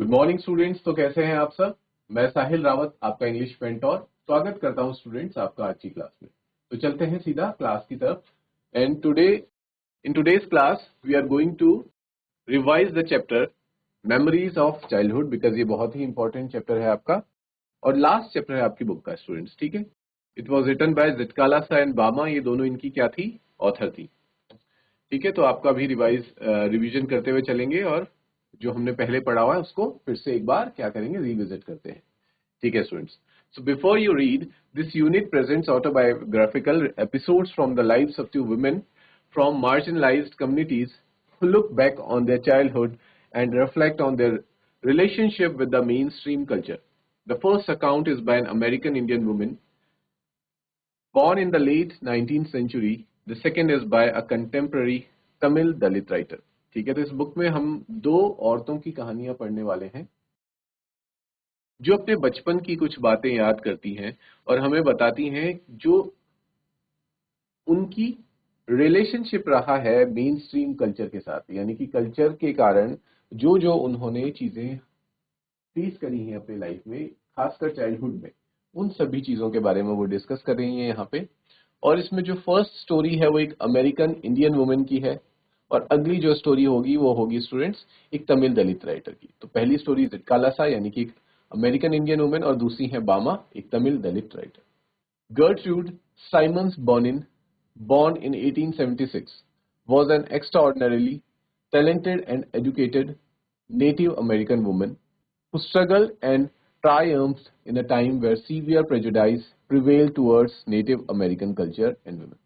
Good morning students. तो कैसे हैं आप सब। मैं साहिल रावत, आपका इंग्लिश मेंटोर, स्वागत करता हूं स्टूडेंट्स आपका आज की क्लास में। तो चलते हैं सीधा क्लास की तरफ। And today in today's class we are going to revise the chapter memories of childhood, because ये बहुत ही इंपॉर्टेंट चैप्टर है आपका और लास्ट चैप्टर है आपकी बुक का स्टूडेंट्स। ठीक है, it was written by Zitkala-Sa and Bama, ये दोनों इनकी क्या थी, ऑथर थी। ठीक है, तो आपका भी रिवीजन करते हुए चलेंगे और जो हमने पहले पढ़ा हुआ है उसको फिर से एक बार क्या करेंगे, रिविजिट करते हैं। ठीक है students, so before you read this unit presents autobiographical episodes from the lives of two women from marginalised communities who look back on their childhood and reflect on their relationship with the mainstream culture. The first account is by an American Indian woman born in the late 19th century. The second is by a contemporary Tamil Dalit writer. ठीक है, तो इस book में हम दो औरतों की कहानियां पढ़ने वाले हैं जो अपने बचपन की कुछ बातें याद करती हैं और हमें बताती हैं जो उनकी रिलेशनशिप रहा है मेन स्ट्रीम कल्चर के साथ, यानी कि कल्चर के कारण जो जो उन्होंने चीजें फेस करी हैं अपने लाइफ में, खासकर चाइल्डहुड में, उन सभी चीजों के बारे में वो डिस्कस कर रही हैं यहाँ पे। और इसमें जो फर्स्ट स्टोरी है वो एक अमेरिकन इंडियन वुमेन की है और अगली जो स्टोरी होगी वो होगी स्टूडेंट्स एक तमिल दलित राइटर की। तो पहली स्टोरी जिटकालासा यानी कि एक अमेरिकन इंडियन वुमेन और दूसरी है बामा, एक तमिल दलित writer. Gertrude Simons Bonin, born in 1876, was an extraordinarily talented and educated Native American woman who struggled and triumphed in a time where severe prejudice prevailed towards Native American culture and women.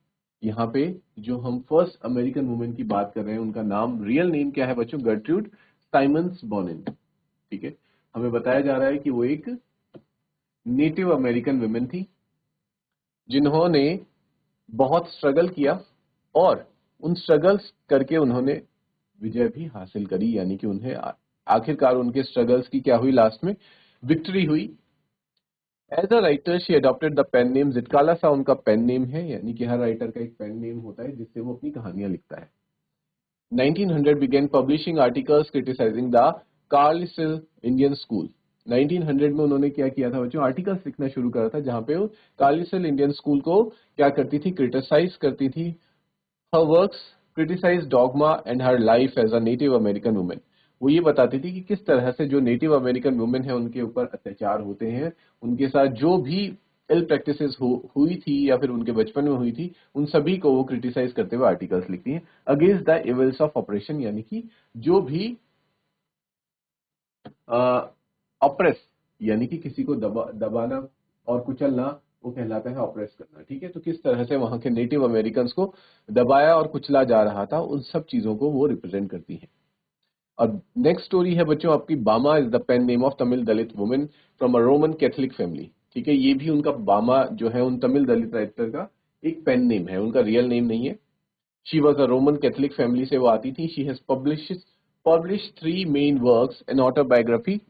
यहाँ पे जो हम first American women की बात कर रहे हैं उनका नाम, रियल नेम क्या है बच्चों, गर्ट्रूड साइमंस बोनिन। ठीक है, हमें बताया जा रहा है कि वो एक नेटिव अमेरिकन वुमेन थी जिन्होंने बहुत स्ट्रगल किया और उन स्ट्रगल्स करके उन्होंने विजय भी हासिल करी, यानी कि उन्हें आखिरकार उनके स्ट्रगल्स की क्या हुई, लास्ट में विक्ट्री हुई। As a writer she adopted the pen name Zitkala-Sa, उनका पेन नेम है, यानी कि हर राइटर का एक पेन नेम होता है जिससे वो अपनी कहानियां लिखता है। 1900 began publishing articles criticizing the Carlisle Indian school. 1900 में उन्होंने क्या किया था बच्चों, आर्टिकल्स लिखना शुरू करा था जहां पे वो कार्लिसल इंडियन स्कूल को क्या करती थी, क्रिटिसाइज करती थी। Her works criticise dogma and her life as a native American women. वो ये बताती थी कि किस तरह से जो नेटिव अमेरिकन वुमेन है उनके ऊपर अत्याचार होते हैं, उनके साथ जो भी इल प्रैक्टिसेस हुई थी या फिर उनके बचपन में हुई थी, उन सभी को वो क्रिटिसाइज करते हुए आर्टिकल्स लिखती हैं against the evils of operation, यानी कि जो भी ऑप्रेस, यानी कि किसी को दबाना और कुचलना, वो कहलाता है ऑप्रेस करना। ठीक है, तो किस तरह से वहां के नेटिव अमेरिकन्स को दबाया और कुचला जा रहा था, उन सब चीजों को वो रिप्रेजेंट करती है। और नेक्स्ट स्टोरी है बच्चों आपकी Bama is the pen name of Tamil Dalit women from a Roman Catholic family. ठीक है, ये भी उनका बामा जो है उन तमिल दलित राइटर का एक पेन नेम है, उनका रियल नेम नहीं है। She was a Roman Catholic family से वो आती थी। She has publish 3 main works, an autobiography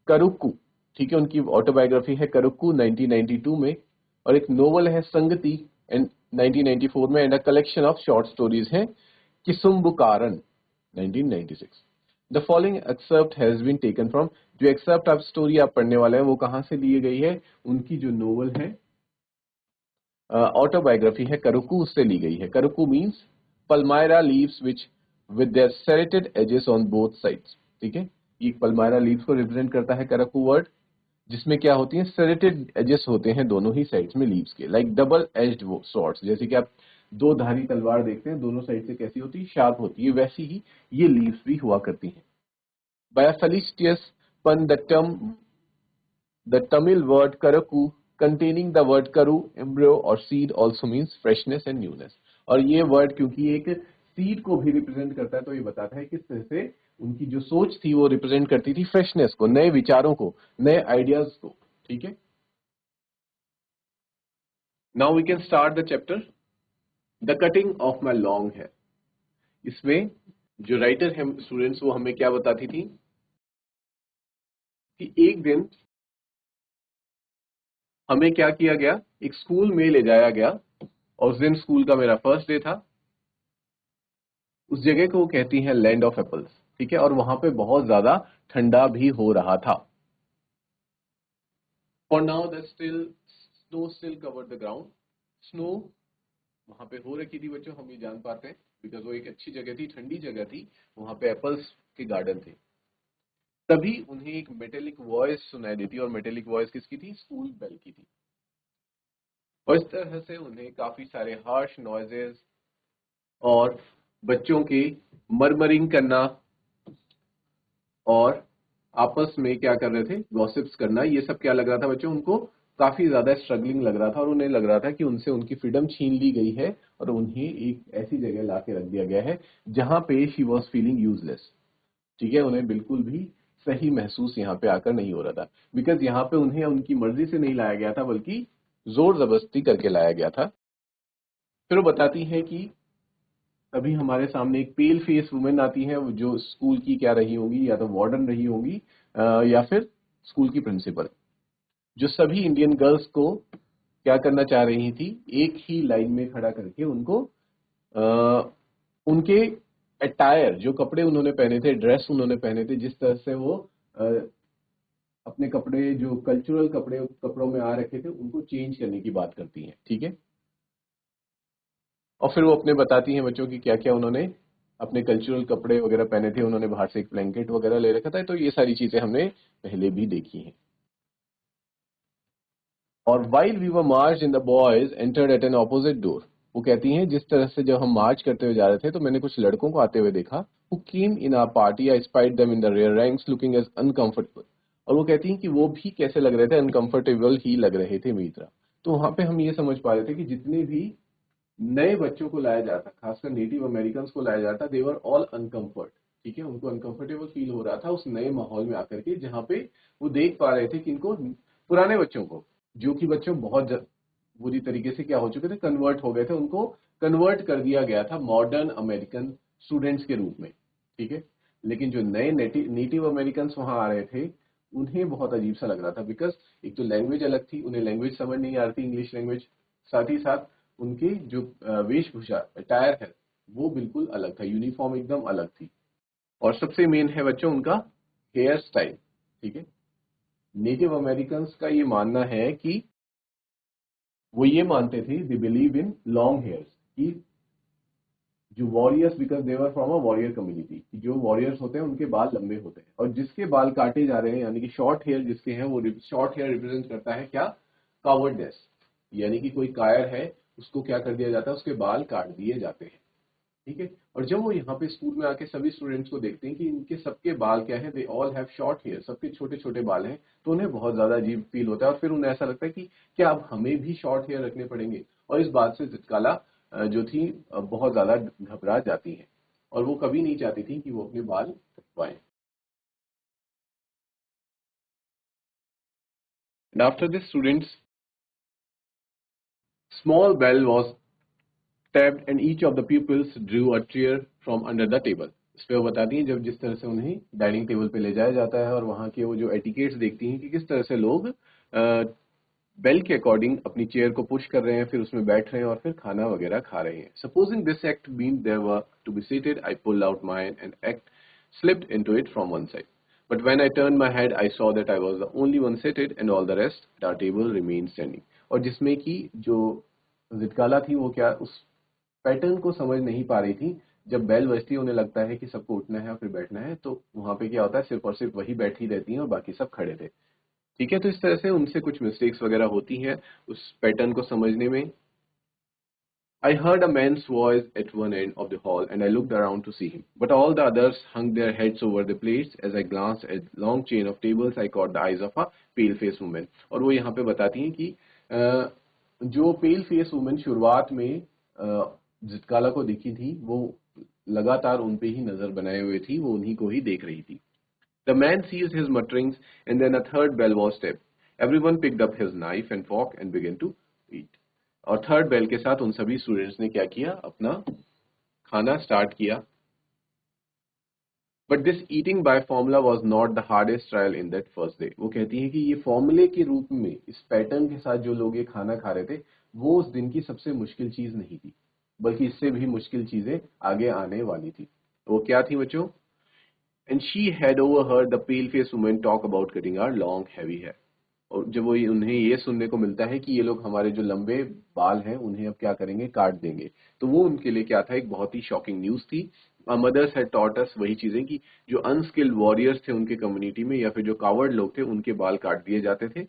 Karukku. ठीक है, उनकी ऑटोबायोग्राफी है करुक्कू 1992 में, और एक नोवेल है संगति एंड 1994 में, and a collection of short stories है Kisumbukkaran 1996। The following excerpt has been taken from, जो एक्सेप्ट आप स्टोरी आप पढ़ने वाले हैं वो कहां से ली गई है, उनकी जो नोवेल है ऑटोबायोग्राफी है करुक्कू, उससे ली गई है। Karukku means palmyra leaves which with their serrated edges on both sides. ठीक है, ये पल्मायरा लीव्स को रिप्रेजेंट करता है करुक्कू वर्ड, जिसमें क्या होती है, सेरेटेड एजेस होते हैं दोनों ही साइड्स में लीव्स के, लाइक डबल एज्ड स्वॉर्ड्स। जैसे कि आप दो धारी तलवार देखते हैं, दोनों साइड से कैसी होती है, शार्प होती है, वैसी ही ये लीव्स भी हुआ करती हैं। बाय फेलिस्टियस पन the Tamil word karaku containing the word karu, embryo or seed also means freshness and newness। और ये वर्ड क्योंकि एक सीड को भी रिप्रेजेंट करता है, तो ये बताता है किस तरह से उनकी जो सोच थी वो रिप्रेजेंट करती थी फ्रेशनेस को, नए विचारों को, नए आइडियाज को। ठीक है, now we can start the chapter the cutting of my long hair. इसमें जो राइटर है स्टूडेंट्स, वो हमें क्या बताती थी कि एक दिन हमें क्या किया गया, एक स्कूल में ले जाया गया, और उस दिन स्कूल का मेरा फर्स्ट डे था। उस जगह को वो कहती हैं लैंड ऑफ एप्पल्स, ठीक है, और वहां पे बहुत ज्यादा ठंडा भी हो रहा था। For now the still snow still cover the ground, snow वहां पे हो रखी थी बच्चों, हम ये जान पाते हैं बिकॉज वो एक अच्छी जगह थी, ठंडी जगह थी, वहां पे एप्पल्स के गार्डन थे। तभी उन्हें एक मेटेलिक वॉइस सुनाई देती, और मेटेलिक वॉइस किसकी थी? स्कूल बेल की थी। और इस तरह से उन्हें काफी सारे हार्श नॉइजेस और बच्चों के मरमरिंग करना और आपस में क्या कर रहे थे, गॉसिप्स करना, ये सब क्या लग रहा था बच्चों? उनको काफी ज्यादा स्ट्रगलिंग लग रहा था, और उन्हें लग रहा था कि उनसे उनकी फ्रीडम छीन ली गई है और उन्हें एक ऐसी जगह ला के रख दिया गया है जहां पे शी वॉज फीलिंग यूजलेस। ठीक है, उन्हें बिल्कुल भी सही महसूस यहाँ पे आकर नहीं हो रहा था, बिकॉज यहाँ पे उन्हें उनकी मर्जी से नहीं लाया गया था, बल्कि जोर जबरदस्ती करके लाया गया था। फिर वो बताती है कि तभी हमारे सामने एक पेल फेस वुमेन आती है, जो स्कूल की क्या रही होगी, या तो वार्डन रही होगी या फिर स्कूल की प्रिंसिपल, जो सभी इंडियन गर्ल्स को क्या करना चाह रही थी, एक ही लाइन में खड़ा करके उनको उनके अटायर, जो कपड़े उन्होंने पहने थे, ड्रेस उन्होंने पहने थे, जिस तरह से वो अपने कपड़े जो कल्चरल कपड़े कपड़ों में आ रखे थे, उनको चेंज करने की बात करती हैं। ठीक है, और फिर वो अपने बताती हैं बच्चों की क्या क्या उन्होंने अपने कल्चरल कपड़े वगैरह पहने थे, उन्होंने बाहर से एक ब्लैंकेट वगैरह ले रखा था, तो ये सारी चीजें हमने पहले भी देखी हैं। और while we were march in the boys entered at an opposite door, वो कहती हैं जिस तरह से जब हम मार्च करते हुए जा रहे थे तो मैंने कुछ लड़कों को आते हुए देखा, who came in our party, I spied them in the rear ranks looking as uncomfortable. और वो कहती हैं कि वो भी कैसे लग रहे थे, अनकंफर्टेबल ही लग रहे थे मेरी तरह। तो वहां पे हम ये समझ पा रहे थे कि जितने भी नए बच्चों को लाया जाता, खासकर नेटिव अमेरिकन को लाया जाता, देवर ऑल अनकंफर्ट। ठीक है, उनको अनकंफर्टेबल फील हो रहा था उस नए माहौल में आकर के, जहाँ पे वो देख पा रहे थे कि इनको पुराने बच्चों को, जो कि बच्चों बहुत बुरी तरीके से क्या हो चुके थे, कन्वर्ट हो गए थे, उनको कन्वर्ट कर दिया गया था मॉडर्न अमेरिकन स्टूडेंट्स के रूप में। ठीक है, लेकिन जो नए नेटिव अमेरिकन वहां आ रहे थे, उन्हें बहुत अजीब सा लग रहा था, बिकॉज एक तो लैंग्वेज अलग थी, उन्हें लैंग्वेज समझ नहीं आ रही थी, इंग्लिश लैंग्वेज, साथ ही साथ उनकी जो वेशभूषा अटायर है वो बिल्कुल अलग था, यूनिफॉर्म एकदम अलग थी। और सबसे मेन है बच्चों उनका हेयर स्टाइल। ठीक है, नेटिव अमेरिकन का ये मानना है कि वो ये मानते थे, they believe in long hairs, कि जो warriors, because they were from a warrior community, जो वॉरियर्स होते हैं उनके बाल लंबे होते हैं, और जिसके बाल काटे जा रहे हैं, यानी कि शॉर्ट हेयर जिसके हैं, वो शॉर्ट हेयर रिप्रेजेंट करता है क्या? कावर्डनेस, यानी कि कोई कायर है, उसको क्या कर दिया जाता है, उसके बाल काट दिए जाते हैं। ठीक है, और जब वो यहाँ पे स्कूल में आके सभी स्टूडेंट्स को देखते हैं कि इनके सबके बाल क्या है, they all have short hair, सबके छोटे छोटे बाल हैं, तो उन्हें बहुत ज्यादा अजीब फील होता है, और फिर उन्हें ऐसा लगता है कि क्या अब हमें भी शॉर्ट हेयर रखने पड़ेंगे। और इस बात से जितकाला जो थी बहुत ज्यादा घबरा जाती है, और वो कभी नहीं चाहती थी कि वो अपने बाल कटवाएं। And after this students small bell was tapped and each of the pupils drew a chair from under the table। इस पे वो बताती हैं जब जिस तरह से उन्हें डाइनिंग टेबल पे ले जाया जाता है, और वहाँ के वो जो एटिकेट्स देखती हैं कि किस तरह से लोग बेल के अकॉर्डिंग अपनी चेयर को पुश कर रहे हैं, फिर उसमें बैठ रहे हैं और फिर खाना वगैरह खा रहे हैं। Supposing this act been there were to be seated, I pulled out mine and act slipped into it from one side. But when I turned my head, I saw that I was the only one seated and all the rest at our table remained standing। और जिसमें कि जो जितकाला थी वो क्या उस pattern को समझ नहीं पा रही थी। जब बेल बजती है उन्हें लगता है कि सबको उठना है और फिर बैठना है, तो वहां पे क्या होता है, सिर्फ और सिर्फ वही बैठी रहती हैं और बाकी सब खड़े थे। ठीक है, तो इस तरह से उनसे कुछ मिस्टेक्स वगैरह होती हैं उस पैटर्न को समझने में। I heard a man's voice at one end of the hall and I looked around to see him. But all the others hung their heads over the plates. As I glanced at the long chain of tables, I caught the eyes of a pale-faced woman। और वो यहाँ पे बताती हैं कि जो पेल face women शुरुआत में जितकाला को दिखी थी, वो लगातार उन पे ही नजर बनाए हुए थी, वो उन्हीं को ही देख रही थी। The man ceased his mutterings and then a third bell was tapped। Everyone picked up his knife and fork and began to eat। और थर्ड बेल के साथ उन सभी स्टूडेंट्स ने क्या किया, अपना खाना स्टार्ट किया। But this eating by formula was not the hardest trial in that first day. वो कहती है कि ये फॉर्मूले के रूप में, इस पैटर्न के साथ जो लोग ये खाना खा रहे थे, वो उस दिन की सबसे मुश्किल चीज नहीं थी। बल्कि इससे भी मुश्किल चीजें आगे आने वाली थी। वो क्या थी बच्चों? And she had overheard the pale face women talk about cutting our long heavy hair. और जब वो उन्हें ये सुनने को मिलता है कि ये लोग हमारे जो लंबे बाल हैं उन्हें अब क्या करेंगे, काट देंगे, तो वो उनके लिए क्या था, एक बहुत ही शॉकिंग न्यूज थी। मदर्स हैड टॉट अस, वही चीजें कि जो अनस्किल्ड वॉरियर्स थे उनके कम्युनिटी में या फिर जो कावर्ड लोग थे उनके बाल काट दिए जाते थे,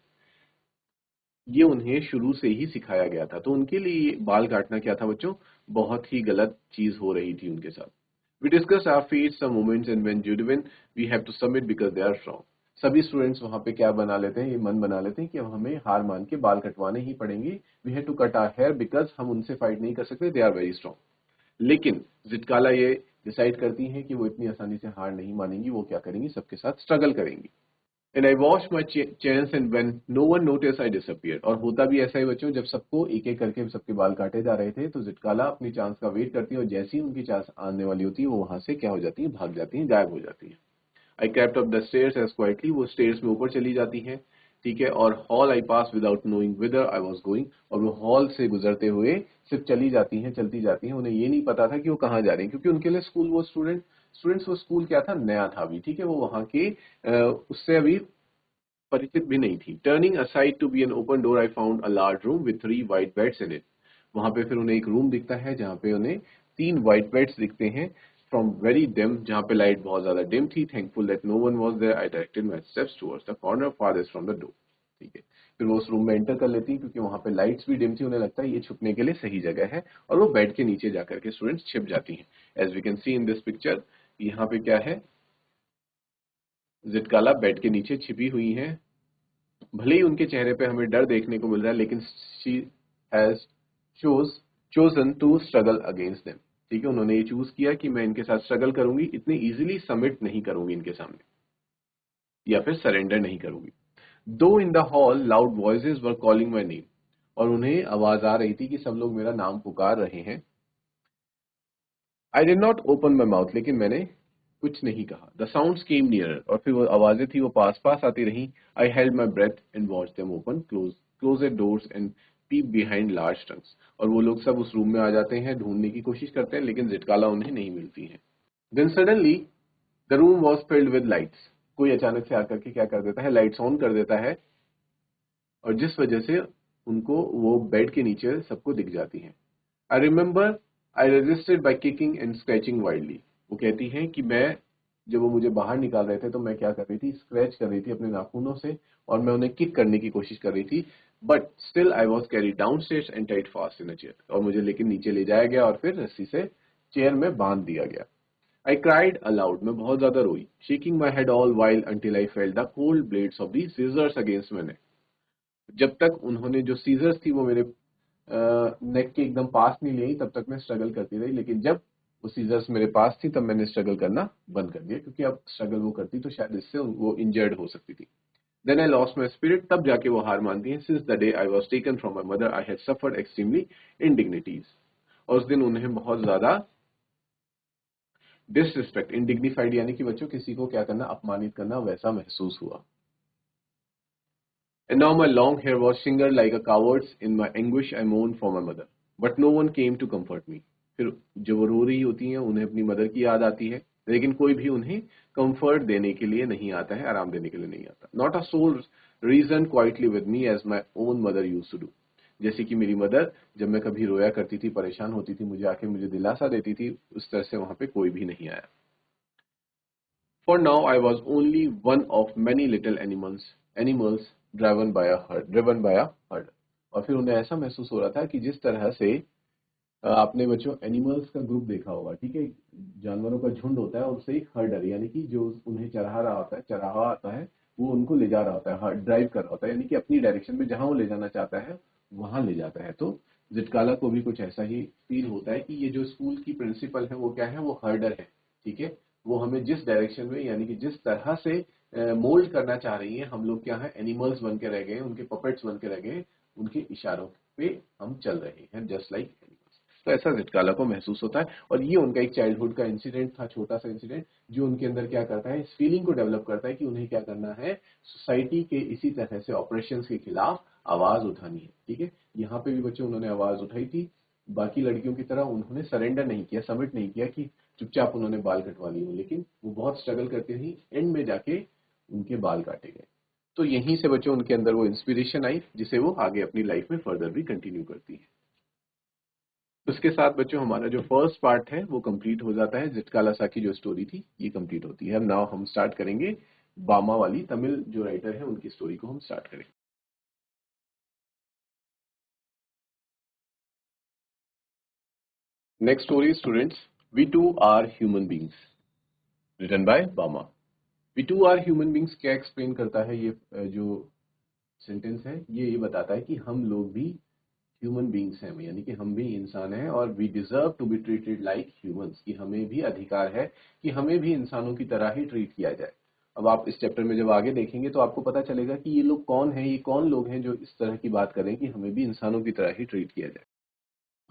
ये उन्हें शुरू से ही सिखाया गया था। तो उनके लिए ये बाल काटना क्या था बच्चों, बहुत ही गलत चीज हो रही थी उनके साथ। We discuss our face some moments and when judwin we have to submit because they are strong. सभी स्टूडेंट्स वहां पे क्या बना लेते हैं, ये मन बना लेते हैं कि अब हमें हार मान के बाल कटवाने ही पड़ेंगे। We have to cut our hair because हम उनसे फाइट नहीं कर सकते, दे आर वेरी स्ट्रांग। लेकिन जिटकाला ये डिसाइड करती हैं कि वो इतनी आसानी से हार नहीं मानेंगी, वो क्या करेंगी, सबके साथ स्ट्रगल करेंगी। And I watch my chance and when no one notice I disappear. और होता भी ऐसा ही बच्चों, जब सबको एक एक करके सबके बाल काटे जा रहे थे तो जिटकाला अपनी चांस का वेट करती है और जैसी ही उनकी चांस आने वाली होती है वो वहां से क्या हो जाती है, भाग जाती है, गायब हो जाती है। I crept up the stairs as quietly, वो स्टेयर्स में ऊपर चली जाती हैं, ठीक है। और hall I pass without knowing whether I was going, और वो हॉल से गुजरते हुए सिर्फ चली जाती हैं, चलती जाती हैं, उन्हें ये नहीं पता था कि वो कहाँ जा रही हैं, क्योंकि उनके लिए स्कूल, वो स्टूडेंट्स वो स्कूल क्या था, नया था अभी, ठीक है। वो वहां के उससे अभी परिचित भी नहीं थी। Turning aside to be an open door I found a large room with 3 white beds in it. वहां पे फिर उन्हें एक रूम दिखता है जहां पे उन्हें 3 व्हाइट बेड्स दिखते हैं, फ्रॉम वेरी डिम, जहां पे लाइट बहुत ज्यादा डिम थी। Thankful that no one was there I directed my steps towards the corner farthest from the door, ठीक है। फिर वो उस रूम में एंटर कर लेती हैं क्योंकि वहां पे लाइट्स भी डिम थी, उन्हें लगता है ये छुपने के लिए सही जगह है, और वो बेड के नीचे जाकर के स्टूडेंट्स छिप जाती हैं। As we can see in this picture, यहाँ पे क्या है, जिटकाला बेड के नीचे छिपी हुई हैं। भले ही उनके चेहरे पे हमें डर देखने को मिल रहा है, लेकिन she has chose chosen to struggle against them, ठीक है। उन्होंने ये चूज किया कि मैं इनके साथ स्ट्रगल करूंगी, इतनी इजीली सबमिट नहीं करूंगी इनके सामने, या फिर सरेंडर नहीं करूंगी। दो in the hall loud voices were calling my name, और उन्हें आवाज आ रही थी कि सब लोग मेरा नाम पुकार रहे हैं। I did not open my mouth, लेकिन मैंने कुछ नहीं कहा। द साउंड्स केम नियरर, और फिर वो आवाजें थी वो पास पास आती रही। I held my breath and watch them open closed doors and peep behind large trunks. और वो लोग सब उस रूम में आ जाते हैं, ढूंढने की कोशिश करते हैं, लेकिन जिटकाला उन्हें नहीं मिलती है। Then suddenly the room was filled with lights. कोई अचानक से आकर के क्या कर देता है, लाइट्स ऑन कर देता है, और जिस वजह से उनको वो बेड के नीचे सबको दिख जाती है। I remember I resisted by kicking and scratching wildly. वो कहती हैं कि मैं, जब वो मुझे बाहर निकाल रहे थे तो मैं क्या कर रही थी, स्क्रैच कर रही थी अपने नाखूनों से, और मैं उन्हें किक करने की कोशिश कर रही थी। But still I was carry down stage and tight fast in a chair, और मुझे लेकिन नीचे ले जाया गया और फिर रस्सी से चेयर में बांध दिया गया। आई क्राइड अलाउड, मैं बहुत ज्यादा रोई, shaking my head all while until I felt the cold blades of the scissors against my neck. जब तक उन्होंने जो सीजर्स थी वो मेरे नेक के एकदम पास नहीं ली, तब तक मैं स्ट्रगल करती रही। लेकिन जब वो सीजर्स मेरे पास थी तब मैंने स्ट्रगल करना बंद कर दिया, क्योंकि अब स्ट्रगल वो करती तो शायद इससे वो इंजर्ड हो सकती थी। Then I lost my spirit, तब जाके वो हार मानती है। Since the day I was taken from my mother I had suffered extremely indignities. और उस दिन उन्हें बहुत ज्यादा डिसरिस्पेक्ट, इनडिग्निफाइड यानी कि बच्चों किसी को क्या करना, अपमानित करना, वैसा महसूस हुआ। And now my long hair was singled like a coward's. In my anguish, I mourned for my mother, but no one came to comfort me. फिर जब वो रो रही होती हैं उन्हें अपनी मदर की याद आती है, लेकिन कोई भी उन्हें कंफर्ट देने के लिए नहीं आता है, आराम देने के लिए नहीं आता। Not a soul reasoned quietly with me as my own mother used to do. जैसे कि मेरी मदर जब मैं कभी रोया करती थी, परेशान होती थी, मुझे आके मुझे दिलासा देती थी, उस तरह से वहां पे कोई भी नहीं आया। For now, I was only one of many little animals driven by a herd. और फिर उन्हें ऐसा महसूस हो रहा था कि जिस तरह से आपने बच्चों एनिमल्स का ग्रुप देखा होगा, ठीक है, जानवरों का झुंड होता है और उससे एक हर्डर यानी कि जो उन्हें चरा रहा होता है, चराहा आता है, वो उनको ले जा रहा होता है, ड्राइव कर रहा होता है, यानी कि अपनी डायरेक्शन में जहां वो ले जाना चाहता है वहां ले जाता है। तो जिटकाला को भी कुछ ऐसा ही फील होता है कि ये जो स्कूल की प्रिंसिपल है वो क्या है, वो हर्डर है, ठीक है। वो हमें जिस डायरेक्शन में यानी कि जिस तरह से मोल्ड करना चाह रही है, हम लोग क्या है, एनिमल्स बन के रह गए, उनके पपेट्स बन के रह गए, उनके इशारों पे हम चल रहे हैं, जस्ट लाइक एनिमल्स। तो ऐसा जिटकाला को महसूस होता है, और ये उनका एक चाइल्डहुड का इंसिडेंट था, छोटा सा इंसिडेंट, जो उनके अंदर क्या करता है, इस फीलिंग को डेवलप करता है कि उन्हें क्या करना है, सोसाइटी के इसी तरह से ऑपरेशंस के खिलाफ आवाज उठानी है, ठीक है। यहाँ पे भी बच्चों उन्होंने आवाज उठाई थी, बाकी लड़कियों की तरह उन्होंने सरेंडर नहीं किया, सबमिट नहीं किया कि चुपचाप उन्होंने बाल कटवा लिए, लेकिन वो बहुत स्ट्रगल करते ही एंड में जाके उनके बाल काटे गए। तो यहीं से बच्चों उनके अंदर वो इंस्पिरेशन आई जिसे वो आगे अपनी लाइफ में फर्दर भी कंटिन्यू करती है। उसके साथ बच्चों हमारा जो फर्स्ट पार्ट है वो कंप्लीट हो जाता है। जिटकालासा की जो स्टोरी थी ये कंप्लीट होती है। अब नाउ हम स्टार्ट करेंगे बामा वाली तमिल जो राइटर है उनकी स्टोरी को हम स्टार्ट करेंगे। Next story students, we too are human beings, written by Bama. We too are human beings क्या एक्सप्लेन करता है ये जो सेंटेंस है, ये बताता है कि हम लोग भी ह्यूमन बींग्स हैं, यानी कि हम भी इंसान हैं और we deserve to be treated like humans, कि हमें भी अधिकार है कि हमें भी इंसानों की तरह ही ट्रीट किया जाए। अब आप इस चैप्टर में जब आगे देखेंगे तो आपको पता चलेगा कि ये लोग कौन हैं, ये कौन लोग हैं जो इस तरह की बात करें कि हमें भी इंसानों की तरह ही ट्रीट किया जाए।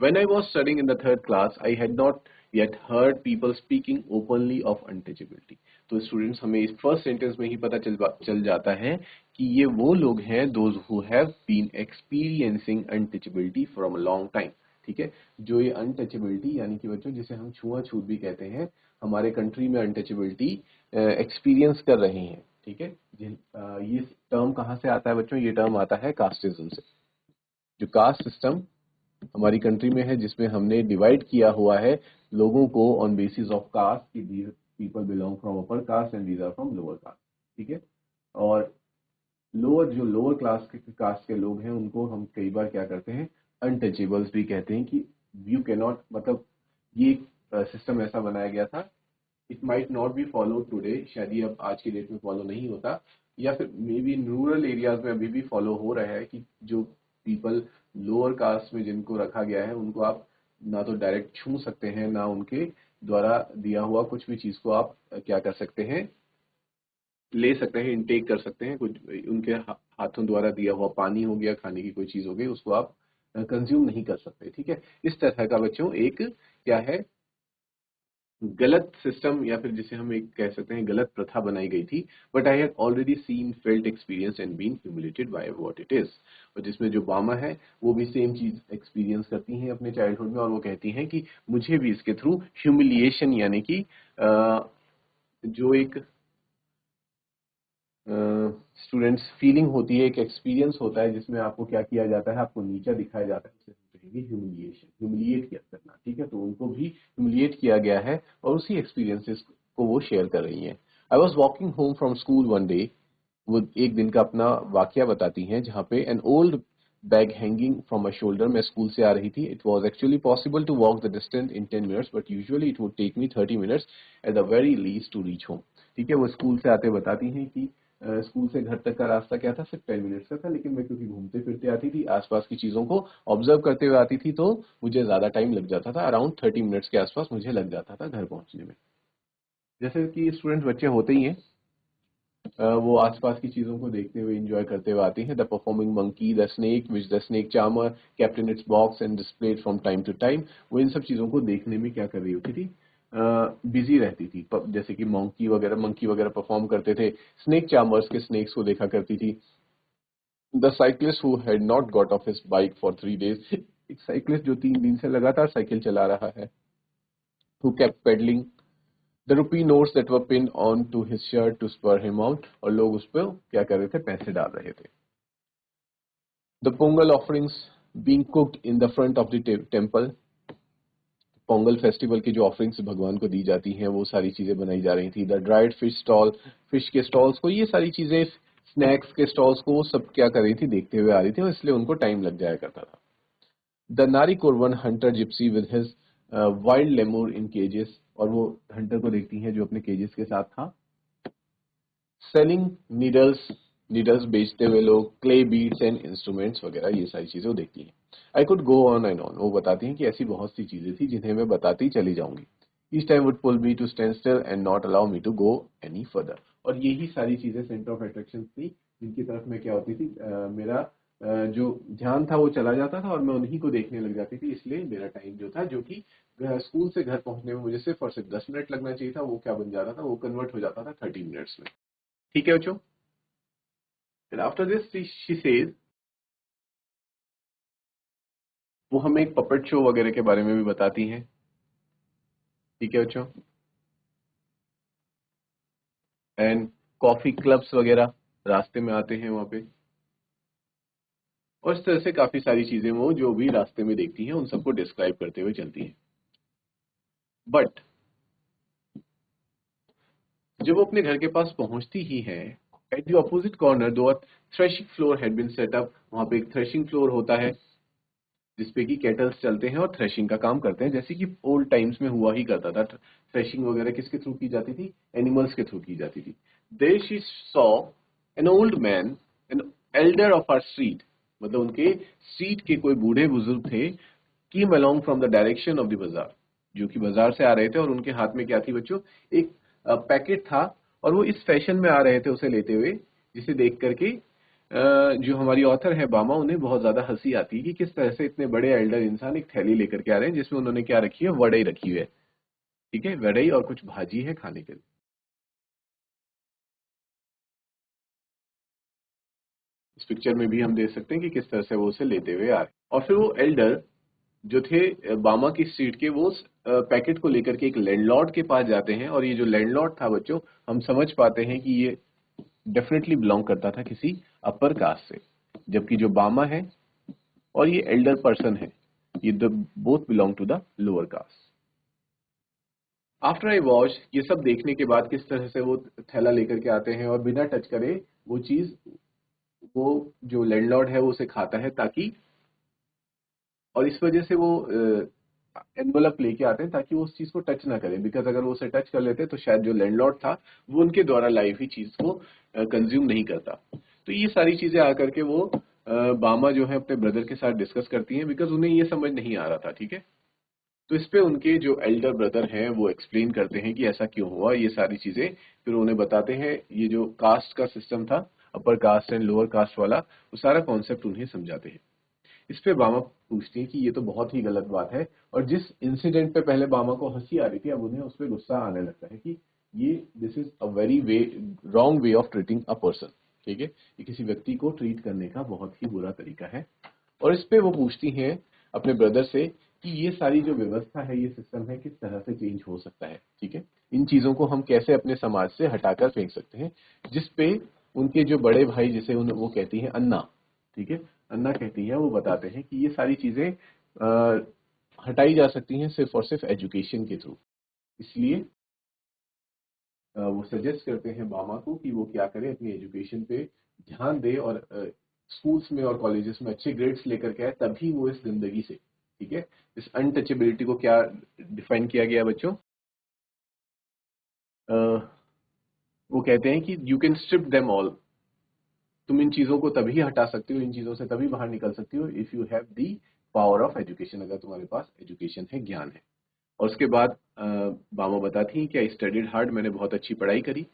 When I was studying in the third class, I had not yet heard people speaking openly of untouchability. तो स्टूडेंट्स हमें इस फर्स्ट सेंटेंस में ही पता चल जाता है कि ये वो लोग हैं those who have been experiencing untouchability from a long time. ठीक है, जो ये अनटचेबिलिटी यानी कि बच्चों जिसे हम छुआछूत भी कहते हैं, हमारे कंट्री में अनटचेबिलिटी एक्सपीरियंस कर रहे हैं। ठीक है, ये टर्म कहाँ से आता है बच्चों? ये टर्म आता है कास्टिज्म से। जो कास्ट सिस्टम हमारी कंट्री में है जिसमें हमने डिवाइड किया हुआ है लोगों को ऑन बेसिस ऑफ कास्ट कि these people belong from upper caste and these are from lower caste. ठीक है, और लोअर क्लास के कास्ट के लोग हैं उनको हम कई बार क्या करते हैं, अनटचेबल्स भी कहते हैं कि यू कैन नॉट, मतलब ये सिस्टम ऐसा बनाया गया था। It might not be follow today, शायद ये अब आज की डेट में फॉलो नहीं होता, या फिर may be in rural areas में अभी भी फॉलो हो रहा है कि जो पीपल लोअर कास्ट में जिनको रखा गया है उनको आप ना तो डायरेक्ट छू सकते हैं, ना उनके द्वारा दिया हुआ कुछ भी चीज को आप क्या कर सकते हैं, ले सकते हैं, इनटेक कर सकते हैं। कुछ उनके हाथों द्वारा दिया हुआ पानी हो गया, खाने की कोई चीज हो गई, उसको आप कंज्यूम नहीं कर सकते। ठीक है, इस तरह का बच्चों एक क्या है, गलत सिस्टम या फिर जिसे हम एक कह सकते हैं गलत प्रथा बनाई गई थी। But I had already seen, felt, experience and been humiliated by what it is. और जिसमें जो बामा है वो भी सेम चीज एक्सपीरियंस करती हैं अपने चाइल्डहुड में, और वो कहती हैं कि मुझे भी इसके थ्रू ह्यूमिलिएशन यानी कि जो एक स्टूडेंट्स फीलिंग होती है, एक एक्सपीरियंस होता है जिसमें आपको क्या किया जाता है, आपको नीचा दिखाया जाता है, उसे हम कहेंगे ह्यूमिलिएशन, ह्यूमिलिएट किया करना। ठीक है, तो उनको भी ह्यूमिलिएट किया गया है और उसी एक्सपीरियंसेस को वो शेयर कर रही हैं। I was walking home from school one day, वो एक दिन का अपना वाकया बताती हैं जहाँ पे an old bag hanging from my shoulder, मैं स्कूल से आ रही थी। It was actually possible to walk the distance in 10 minutes but usually it would take me 30 minutes at the very least to reach home. ठीक है, वो school से आते बताती हैं कि स्कूल से घर तक का रास्ता क्या था, सिर्फ 10 मिनट्स का था, लेकिन मैं क्योंकि घूमते फिरते आती थी, आसपास की चीजों को ऑब्जर्व करते हुए आती थी, तो मुझे ज्यादा टाइम लग जाता था, अराउंड 30 मिनट्स के आसपास मुझे लग जाता था घर पहुंचने में। जैसे कि स्टूडेंट्स बच्चे होते ही हैं, वो आसपास की चीजों को देखते हुए एंजॉय करते हुए आते हैं। The performing monkey, the snake which the snake charmer kept in its box and displayed from time to time, वो इन सब चीजों को देखने में क्या कर रही होती थी, बिजी रहती थी। जैसे कि मंकी वगैरह परफॉर्म करते थे, स्नेक चार्मर्स के स्नेक्स को देखा करती थी। The cyclist who had not got off his bike for 3 days, एक साइक्लिस्ट जो 3 दिन से लगातार साइकिल चला रहा है, who kept pedalling the rupee notes that were pin on to his shirt to spur him out, और लोग उस पर क्या कर रहे थे, पैसे डाल रहे थे। The Pongal offerings being cooked in the front of the temple, Pongal festival की जो ऑफरिंग्स भगवान को दी जाती हैं वो सारी चीजें बनाई जा रही थी। The dried fish stall, fish के स्टॉल्स को, ये सारी चीजें, स्नैक्स के स्टॉल्स को, वो सब क्या कर रही थी, देखते हुए आ रही थी, और इसलिए उनको टाइम लग जाया करता था। The Nari Koravan hunter gypsy with his wild lemur in cages, और वो हंटर को देखती हैं जो अपने केजेस के साथ था। सेलिंग नीडल्स, नीडल्स बेचते हुए लोग, क्ले बीड्स एंड इंस्ट्रूमेंट्स वगैरह, ये सारी चीजें वो देखती हैं। I could go on and on, वो बताती हैं कि ऐसी बहुत सी चीजें थी जिन्हें मैं बताती चली जाऊंगी। Each time would pull me to stand still and not allow me to go any further, और यही सारी चीजें सेंटर ऑफ अट्रैक्शन थी जिनकी तरफ मैं क्या होती थी, मेरा जो ध्यान था वो चला जाता था और मैं उन्हीं को देखने लग जाती थी। इसलिए मेरा टाइम जो था, जो कि स्कूल से घर पहुंचने में मुझे सिर्फ और सिर्फ 10 मिनट लगना चाहिए था, वो क्या बन जाता था, वो कन्वर्ट हो जाता था 30 मिनट्स में। ठीक है बच्चों, and after this she says, वो हमें एक पपेट शो वगैरह के बारे में भी बताती हैं। ठीक है बच्चों। एंड कॉफी क्लब्स वगैरह रास्ते में आते हैं वहां पे, और इस तरह से काफी सारी चीजें वो जो भी रास्ते में देखती हैं उन सबको डिस्क्राइब करते हुए चलती हैं। बट जब वो अपने घर के पास पहुंचती ही है, एट द ऑपोजिट कॉर्नर दो threshing floor had been set up, वहां पे एक थ्रेशिंग फ्लोर होता है जिसपे कि केटल्स चलते हैं और थ्रेशिंग का काम करते हैं, जैसे कि ओल्ड टाइम्स में हुआ ही करता था। थ्रेशिंग वगैरह किसके थ्रू की जाती थी? एनिमल्स के थ्रू की जाती थी। There she saw an old man, an elder of our street, मतलब उनके स्ट्रीट के कोई बूढ़े बुजुर्ग थे, came along from the direction of the bazaar, जो कि बाजार से आ रहे थे, और उनके हाथ में क्या थी बच्चों? एक पैकेट था, और वो इस फैशन में आ रहे थे उसे लेते हुए, जिसे देख करके जो हमारी ऑथर है बामा, उन्हें बहुत ज्यादा हंसी आती है कि किस तरह से इतने बड़े एल्डर इंसान एक थैली लेकर के आ रहे हैं जिसमें उन्होंने क्या रखी है? वड़ई रखी हुई है। ठीक है, वड़ई और कुछ भाजी है खाने के लिए। इस पिक्चर में भी हम देख सकते हैं कि किस तरह से वो उसे लेते हुए आ रहे हैं। और फिर वो एल्डर जो थे बामा की स्ट्रीट के, वो उस पैकेट को लेकर के एक लैंडलॉर्ड के पास जाते हैं, और ये जो लैंडलॉर्ड था बच्चों, हम समझ पाते हैं कि ये डेफिनेटली बिलोंग करता था किसी अपर कास्ट से, जबकि जो बामा है और ये एल्डर पर्सन है, ये both belong to the lower caste. After I wash, ये सब देखने के बाद किस तरह से वो थैला लेकर के आते हैं और बिना टच करे वो चीज, वो जो लैंडलॉर्ड है वो उसे खाता है, ताकि, और इस वजह से वो एनवलप लेके आते हैं ताकि वो उस चीज को टच ना करें, बिकॉज अगर वो उसे टच कर लेते तो शायद जो लैंडलॉर्ड था वो उनके द्वारा लाई हुई चीज को कंज्यूम नहीं करता। तो ये सारी चीजें आकर के वो बामा जो है अपने ब्रदर के साथ डिस्कस करती हैं, बिकॉज उन्हें ये समझ नहीं आ रहा था। ठीक है, तो इस पे उनके जो एल्डर ब्रदर हैं वो एक्सप्लेन करते हैं कि ऐसा क्यों हुआ, ये सारी चीजें फिर उन्हें बताते हैं। ये जो कास्ट का सिस्टम था, अपर कास्ट एंड लोअर कास्ट वाला, वो सारा कॉन्सेप्ट उन्हें समझाते हैं। इस पे बामा पूछती है कि ये तो बहुत ही गलत बात है, और जिस इंसिडेंट पे पहले बामा को हंसी आ रही थी, अब उन्हें उस पर गुस्सा आने लगता है कि ये this is a very way wrong way of treating a person. ठीक है, ये किसी व्यक्ति को ट्रीट करने का बहुत ही बुरा तरीका है। और इस पे वो पूछती हैं अपने ब्रदर से कि ये सारी जो व्यवस्था है, ये सिस्टम है, किस तरह से चेंज हो सकता है। ठीक है, इन चीजों को हम कैसे अपने समाज से हटाकर फेंक सकते हैं। जिस पे उनके जो बड़े भाई, जिसे वो कहती हैं अन्ना, ठीक है, अन्ना कहती है, वो बताते हैं कि ये सारी चीजें हटाई जा सकती हैं सिर्फ और सिर्फ एजुकेशन के थ्रू। इसलिए वो सजेस्ट करते हैं बामा को कि वो क्या करे, अपनी एजुकेशन पे ध्यान दे, और स्कूल्स में और कॉलेजेस में अच्छे ग्रेड्स लेकर के आए, तभी वो इस गंदगी से, ठीक है, इस अनटचेबिलिटी को क्या डिफाइन किया गया बच्चों? अ, वो कहते हैं कि you can strip them all, तुम इन चीजों को तभी हटा सकती हो, इन चीजों से तभी बाहर निकल सकती हो, if you have the power of education, अगर तुम्हारे पास एजुकेशन है, ज्ञान है। और उसके बाद बामा बताती हैं कि आई स्टडीड हार्ड, मैंने बहुत अच्छी पढ़ाई करी,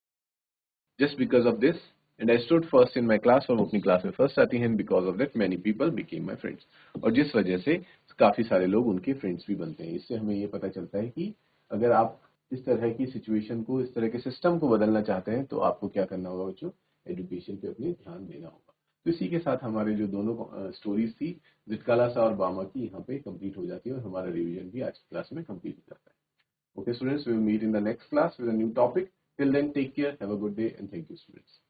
just because of this, and I stood first in my class, और वो अपनी क्लास में फर्स्ट आती हैं, because of that many people became my friends, और जिस वजह से काफी सारे लोग उनके फ्रेंड्स भी बनते हैं। इससे हमें ये पता चलता है कि अगर आप इस तरह की सिचुएशन को, इस तरह के सिस्टम को बदलना चाहते हैं, तो आपको क्या करना होगा बच्चों? एजुकेशन पे अपने ध्यान देना होगा। तो इसी के साथ हमारे जो दोनों स्टोरीज थी, जितकालासा और बामा की, यहाँ पे कंप्लीट हो जाती है, और हमारा रिवीजन भी आज की क्लास में कंप्लीट हो जाता है। Okay, students, we will meet in the next class with a new topic. Till then, take care, have a good day, and thank you, students.